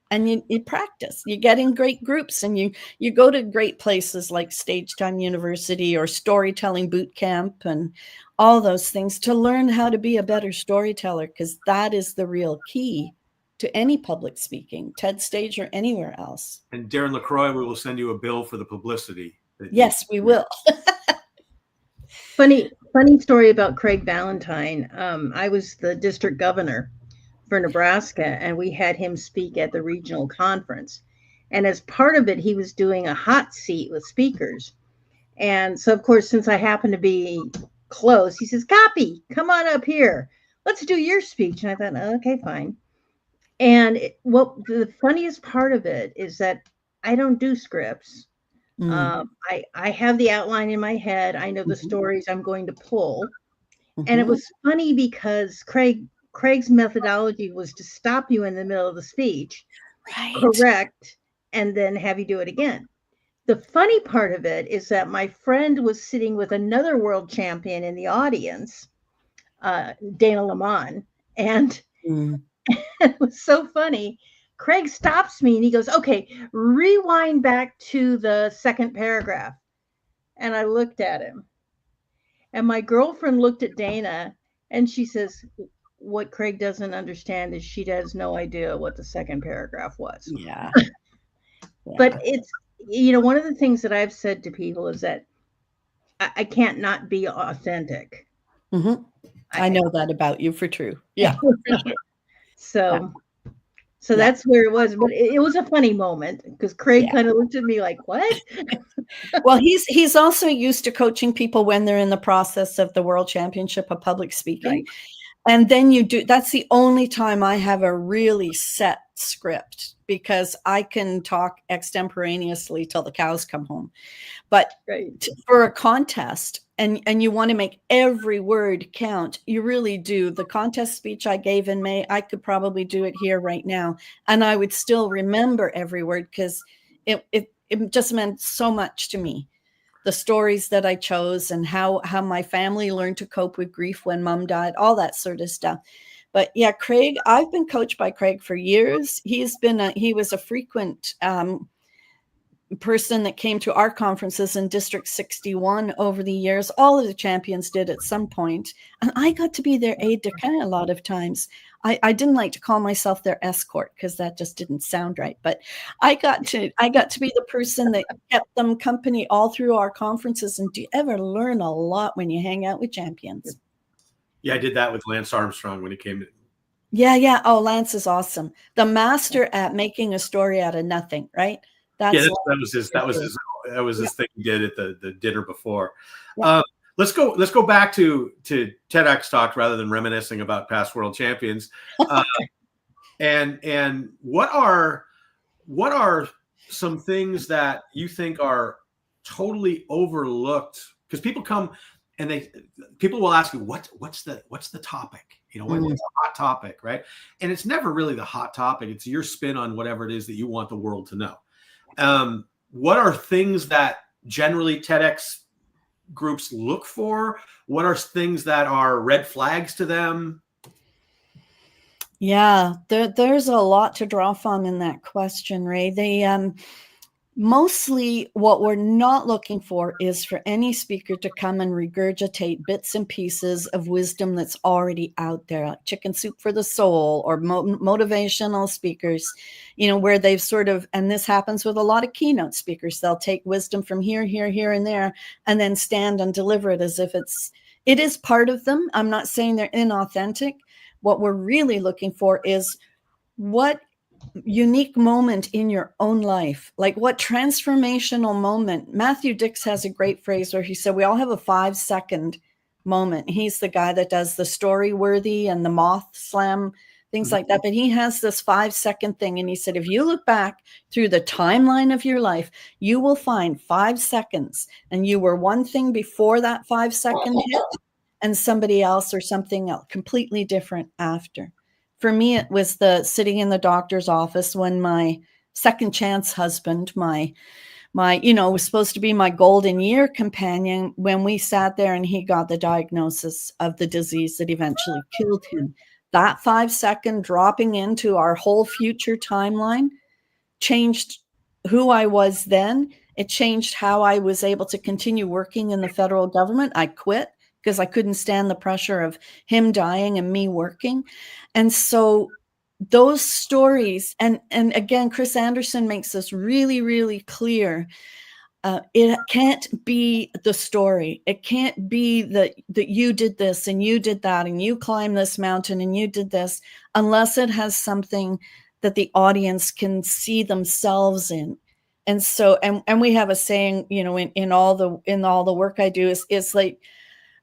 [SPEAKER 2] And you practice. You get in great groups and you go to great places like Stage Time University or Storytelling Boot Camp and all those things to learn how to be a better storyteller, because that is the real key to any public speaking, TED Stage or anywhere else.
[SPEAKER 1] And Darren LaCroix, we will send you a bill for the publicity.
[SPEAKER 2] Yes, we will.
[SPEAKER 3] Funny story about Craig Ballantyne. I was the district governor for Nebraska, and we had him speak at the regional conference. And as part of it, he was doing a hot seat with speakers. And so, of course, since I happen to be close, he says, "Copy, come on up here. Let's do your speech." And I thought, oh, okay, fine. And the funniest part of it is that I don't do scripts. I have the outline in my head. I know the stories I'm going to pull. And it was funny because Craig's methodology was to stop you in the middle of the speech, correct, and then have you do it again. The funny part of it is that my friend was sitting with another world champion in the audience, Dana Lamont, and it was so funny Craig stops me and he goes, okay, rewind back to the second paragraph. And I looked at him. And my girlfriend looked at Dana and she says, what Craig doesn't understand is she has no idea what the second paragraph was.
[SPEAKER 2] Yeah.
[SPEAKER 3] But it's, one of the things that I've said to people is that I can't not be authentic.
[SPEAKER 2] Mm-hmm. I know that about you for true. Yeah.
[SPEAKER 3] So that's where it was. But it was a funny moment because Craig kind of looked at me like, what?
[SPEAKER 2] Well, he's also used to coaching people when they're in the process of the World Championship of Public Speaking. Right. And then that's the only time I have a really set script, because I can talk extemporaneously till the cows come home. But for a contest, and you want to make every word count, you really do. The contest speech I gave in May, I could probably do it here right now, and I would still remember every word, because it just meant so much to me. The stories that I chose and how my family learned to cope with grief when mom died, all that sort of stuff. But yeah, Craig, I've been coached by Craig for years. He was a frequent person that came to our conferences in District 61 over the years. All of the champions did at some point. And I got to be their aide de camp a lot of times. I didn't like to call myself their escort because that just didn't sound right. But I got to be the person that kept them company all through our conferences. And do you ever learn a lot when you hang out with champions?
[SPEAKER 1] Yeah, I did that with Lance Armstrong when he came to.
[SPEAKER 2] Yeah. Oh, Lance is awesome. The master at making a story out of nothing, right? That was
[SPEAKER 1] his thing he did at the dinner before. Yeah. Let's go back to TEDx talk rather than reminiscing about past world champions. And what are some things that you think are totally overlooked? Because people come and people will ask you what's the topic? What's a hot topic, right? And it's never really the hot topic. It's your spin on whatever it is that you want the world to know. What are things that generally TEDx groups look for? What are things that are red flags to them?
[SPEAKER 2] Yeah, there's a lot to draw from in that question, Ray. They mostly what we're not looking for is for any speaker to come and regurgitate bits and pieces of wisdom that's already out there, like Chicken Soup for the Soul or motivational speakers, where they've sort of, and this happens with a lot of keynote speakers, they'll take wisdom from here, and there, and then stand and deliver it as if it is part of them. I'm not saying they're inauthentic. What we're really looking for is what unique moment in your own life, like what transformational moment. Matthew Dix has a great phrase where he said, we all have a 5-second moment. He's the guy that does the Story Worthy and the Moth Slam, things like that. But he has this 5-second thing. And he said, if you look back through the timeline of your life, you will find 5 seconds. And you were one thing before that 5-second hit and somebody else or something else completely different after. For me, it was the sitting in the doctor's office when my second chance husband, my was supposed to be my golden year companion, when we sat there and he got the diagnosis of the disease that eventually killed him. That 5-second dropping into our whole future timeline changed who I was then. It changed how I was able to continue working in the federal government. I quit because I couldn't stand the pressure of him dying and me working. And so those stories, and again, Chris Anderson makes this really, really clear. It can't be the story. It can't be that you did this and you did that and you climbed this mountain and you did this, unless it has something that the audience can see themselves in. And so, and we have a saying, in all the work I do is like,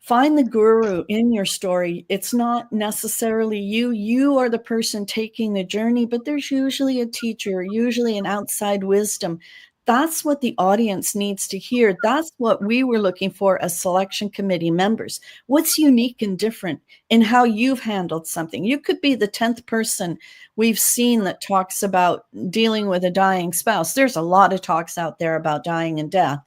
[SPEAKER 2] find the guru in your story. It's not necessarily you. You are the person taking the journey, but there's usually a teacher, usually an outside wisdom. That's what the audience needs to hear. That's what we were looking for as selection committee members. What's unique and different in how you've handled something? You could be the 10th person we've seen that talks about dealing with a dying spouse. There's a lot of talks out there about dying and death.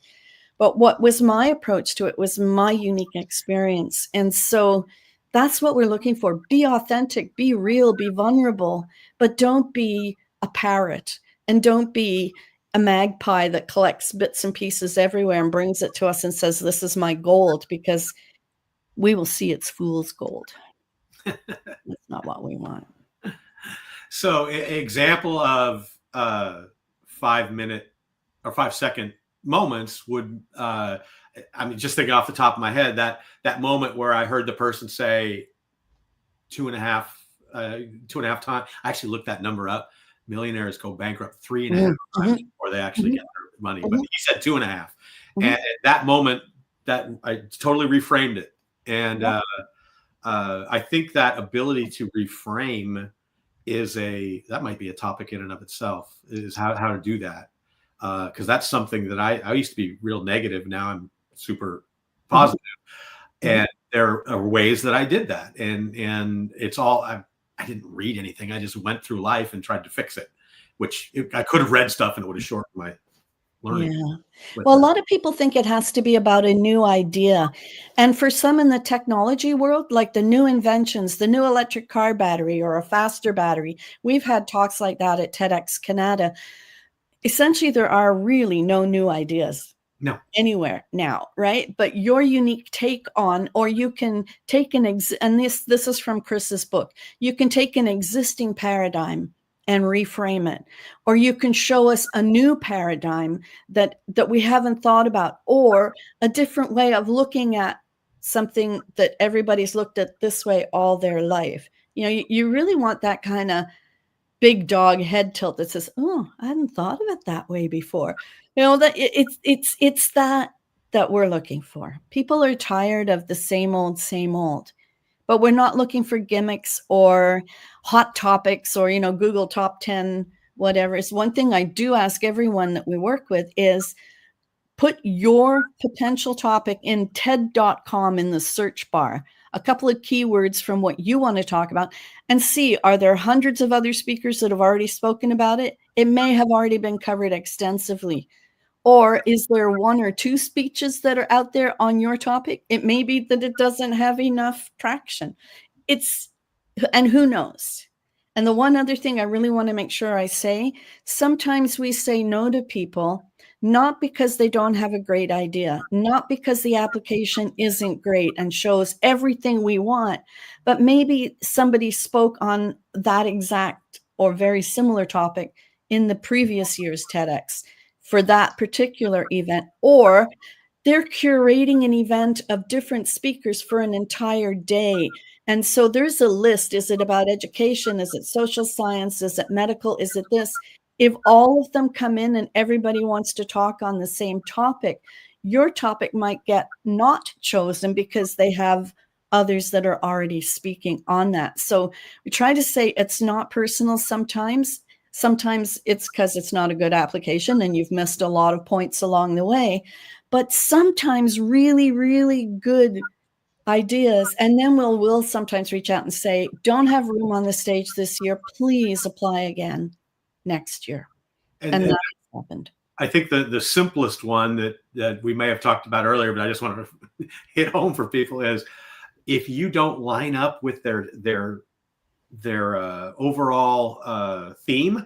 [SPEAKER 2] But what was my approach to it was my unique experience. And so that's what we're looking for. Be authentic, be real, be vulnerable, but don't be a parrot, and don't be a magpie that collects bits and pieces everywhere and brings it to us and says, this is my gold, because we will see it's fool's gold. That's not what we want.
[SPEAKER 1] So example of 5-minute or 5-second moments would, I mean, just thinking off the top of my head, that moment where I heard the person say 2.5 times. I actually looked that number up. Millionaires go bankrupt 3.5 times before they actually get their money. But he said 2.5. And at that moment, that I totally reframed it. And I think that ability to reframe that might be a topic in and of itself, is how to do that. Because that's something that I used to be real negative. Now I'm super positive. And there are ways that I did that. And it's all, I didn't read anything. I just went through life and tried to fix it, which I could have read stuff and it would have shortened my learning.
[SPEAKER 2] Yeah. Well, a lot of people think it has to be about a new idea. And for some in the technology world, like the new inventions, the new electric car battery or a faster battery, we've had talks like that at TEDx Canada. Essentially, there are really no new ideas anywhere now, right? But your unique take on, or you can take and this is from Chris's book, you can take an existing paradigm and reframe it, or you can show us a new paradigm that we haven't thought about, or a different way of looking at something that everybody's looked at this way all their life. You know, you really want that kind of big dog head tilt that says, oh, I hadn't thought of it that way before. You know, that it's that we're looking for. People are tired of the same old, but we're not looking for gimmicks or hot topics or, you know, Google top 10, whatever. It's one thing I do ask everyone that we work with is put your potential topic in TED.com in the search bar, a couple of keywords from what you want to talk about, and see, are there hundreds of other speakers that have already spoken about it? It may have already been covered extensively. Or is there 1 or 2 speeches that are out there on your topic? It may be that it doesn't have enough traction. And who knows? And the one other thing I really want to make sure I say, sometimes we say no to people, not because they don't have a great idea, not because the application isn't great and shows everything we want, but maybe somebody spoke on that exact or very similar topic in the previous year's TEDx for that particular event, or they're curating an event of different speakers for an entire day. And so there's a list. Is it about education? Is it social science? Is it medical? Is it this? If all of them come in and everybody wants to talk on the same topic, your topic might get not chosen because they have others that are already speaking on that. So we try to say it's not personal sometimes. Sometimes it's because it's not a good application and you've missed a lot of points along the way. But sometimes really, really good ideas. And then we'll sometimes reach out and say, don't have room on the stage this year. Please apply again next year. And that's happened.
[SPEAKER 1] I think the simplest one that we may have talked about earlier, but I just want to hit home for people is, if you don't line up with their overall theme,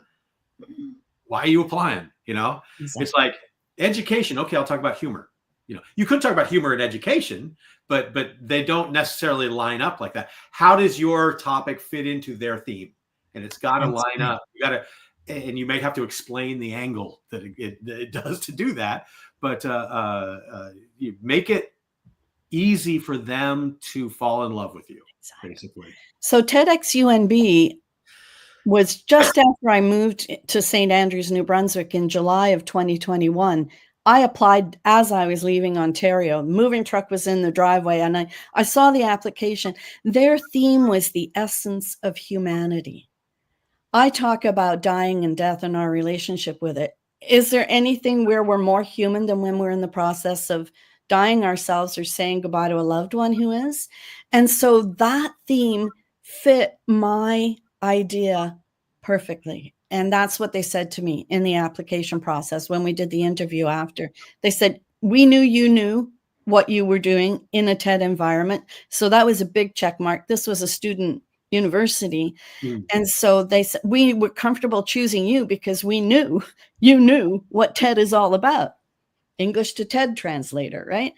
[SPEAKER 1] why are you applying? You know, exactly. It's like education. Okay, I'll talk about humor. You know, you could talk about humor in education, but they don't necessarily line up like that. How does your topic fit into their theme? And it's got to line up. You got to, and you may have to explain the angle that it does to do that. But you make it easy for them to fall in love with you, basically.
[SPEAKER 2] So TEDx UNB was just after I moved to St. Andrews, New Brunswick in July of 2021. I applied as I was leaving Ontario. Moving truck was in the driveway and I saw the application. Their theme was the essence of humanity. I talk about dying and death and our relationship with it. Is there anything where we're more human than when we're in the process of dying ourselves or saying goodbye to a loved one who is? And so that theme fit my idea perfectly. And that's what they said to me in the application process when we did the interview after. They said, we knew you knew what you were doing in a TED environment. So that was a big check mark. This was a student university.
[SPEAKER 1] Mm.
[SPEAKER 2] And so they said, we were comfortable choosing you because we knew you knew what TED is all about. English to TED translator, right?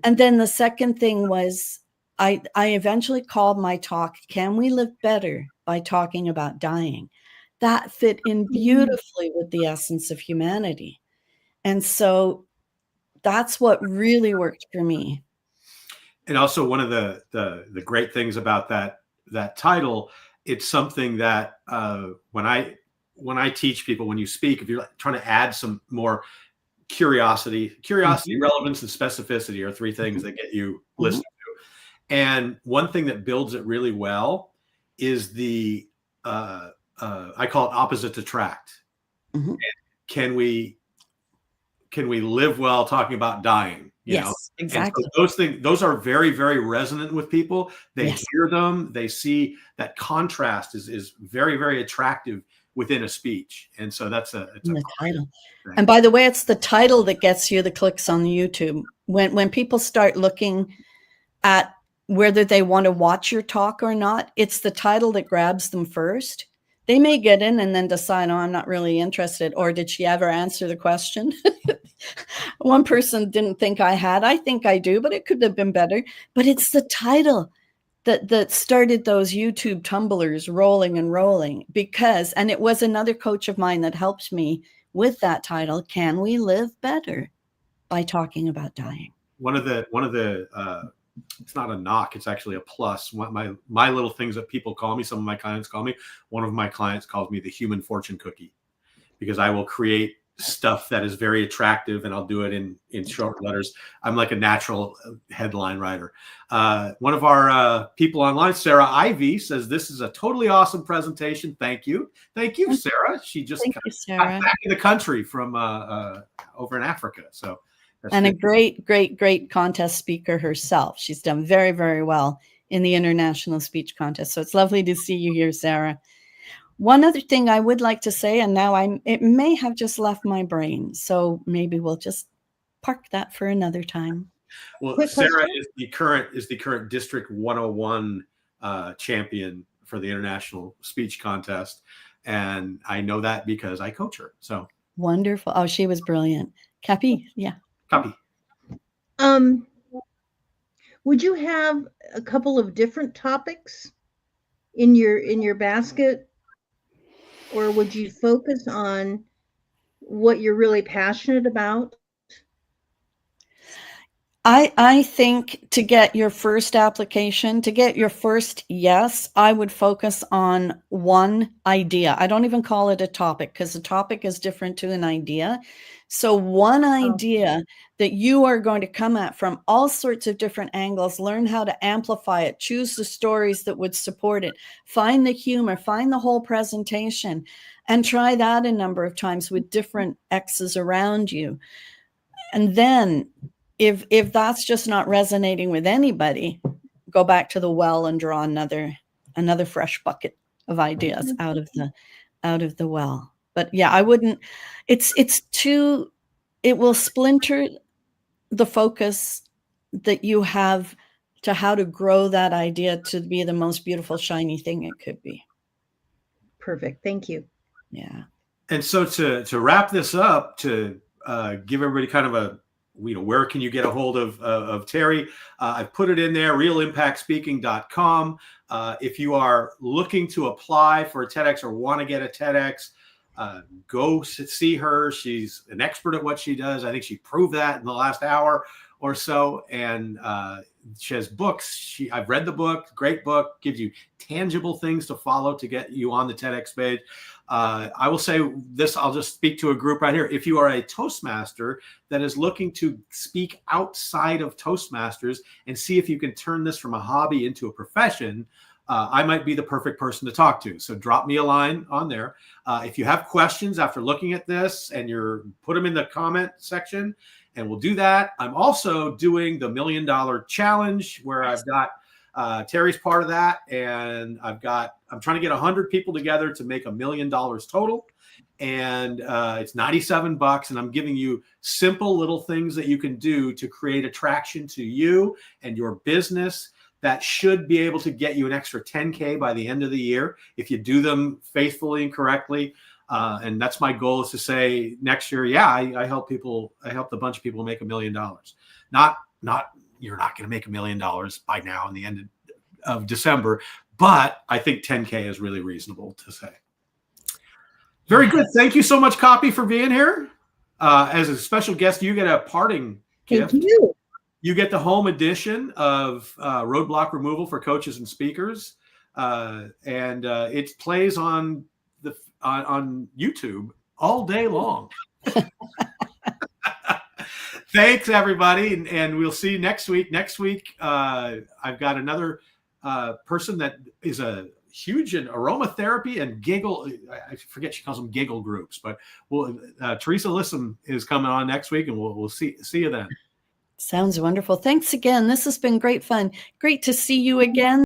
[SPEAKER 2] And then the second thing was I eventually called my talk, Can We Live Better by Talking About Dying? That fit in beautifully with the essence of humanity. And so that's what really worked for me.
[SPEAKER 1] And also one of the great things about that title, it's something that when I teach people, when you speak, if you're trying to add some more curiosity, relevance, and specificity are three things that get you listening to. And one thing that builds it really well is the I call it opposite attract.
[SPEAKER 2] Mm-hmm.
[SPEAKER 1] Can we live well talking about dying? You know?
[SPEAKER 2] Exactly.
[SPEAKER 1] And so those are very, very resonant with people. They
[SPEAKER 2] Yes.
[SPEAKER 1] hear them. They see that contrast is very, very attractive within a speech. And so it's a
[SPEAKER 2] title. And by the way, it's the title that gets you the clicks on YouTube. When people start looking at whether they want to watch your talk or not, it's the title that grabs them first. They may get in and then decide, oh, I'm not really interested. Or did she ever answer the question? One person didn't think I had. I think I do, but it could have been better. But it's the title that started those YouTube tumblers rolling and rolling because, and it was another coach of mine that helped me with that title, Can We Live Better by Talking About Dying?
[SPEAKER 1] One of the it's not a knock, it's actually a plus. My little things that people call me, some of my clients call me, one of my clients calls me the human fortune cookie, because I will create stuff that is very attractive and I'll do it in short letters. I'm like a natural headline writer. One of our people online, Sarah Ivy, says this is a totally awesome presentation. Thank you, Sarah. She just got back in the country from over in Africa. So
[SPEAKER 2] and a great contest speaker herself. She's done very, very well in the international speech contest. So it's lovely to see you here, Sarah. One other thing I would like to say, and now it may have just left my brain, so maybe we'll just park that for another time.
[SPEAKER 1] Well, Sarah is the current District 101 champion for the international speech contest, and I know that because I coach her. So
[SPEAKER 2] wonderful! Oh, she was brilliant. Cappy, yeah.
[SPEAKER 1] Copy.
[SPEAKER 3] Would you have a couple of different topics in your basket, or would you focus on what you're really passionate about?
[SPEAKER 2] I think to get your first application, to get your first yes, I would focus on one idea. I don't even call it a topic because a topic is different to an idea. So one idea that you are going to come at from all sorts of different angles, learn how to amplify it, choose the stories that would support it, find the humor, find the whole presentation, and try that a number of times with different X's around you. And then if that's just not resonating with anybody, go back to the well and draw another fresh bucket of ideas out of the well. But yeah, I wouldn't, it will splinter the focus that you have to how to grow that idea to be the most beautiful, shiny thing it could be.
[SPEAKER 3] Perfect. Thank you.
[SPEAKER 2] Yeah.
[SPEAKER 1] And so to wrap this up, to give everybody kind of a, where can you get a hold of Teri? I've put it in there, realimpactspeaking.com. If you are looking to apply for a TEDx or want to get a TEDx, go see her. She's an expert at what she does. I think she proved that in the last hour or so. And she has books. I've read the book, great book, gives you tangible things to follow to get you on the TEDx page. I will say this, I'll just speak to a group right here. If you are a Toastmaster that is looking to speak outside of Toastmasters and see if you can turn this from a hobby into a profession, I might be the perfect person to talk to. So drop me a line on there. If you have questions after looking at this, and put them in the comment section, and we'll do that. I'm also doing the $1 Million Challenge, where I've got Teri's part of that, and I'm trying to get 100 people together to make $1 million total, and it's $97, and I'm giving you simple little things that you can do to create attraction to you and your business that should be able to get you an extra 10K by the end of the year if you do them faithfully and correctly. And that's my goal, is to say next year, yeah, I help people. I helped a bunch of people make $1 million. Not you're not going to make $1 million by now in the end of December, but I think 10K is really reasonable to say. Very good. Thank you so much, Copy, for being here. As a special guest, you get a parting gift.
[SPEAKER 3] Thank you.
[SPEAKER 1] You get the home edition of Roadblock Removal for Coaches and Speakers, and it plays on YouTube all day long. Thanks, everybody, and we'll see you next week. Next week, I've got another person that is a huge in aromatherapy and giggle. I forget, she calls them giggle groups, but Teresa Lissom is coming on next week, and we'll see you then.
[SPEAKER 2] Sounds wonderful. Thanks again. This has been great fun. Great to see you again.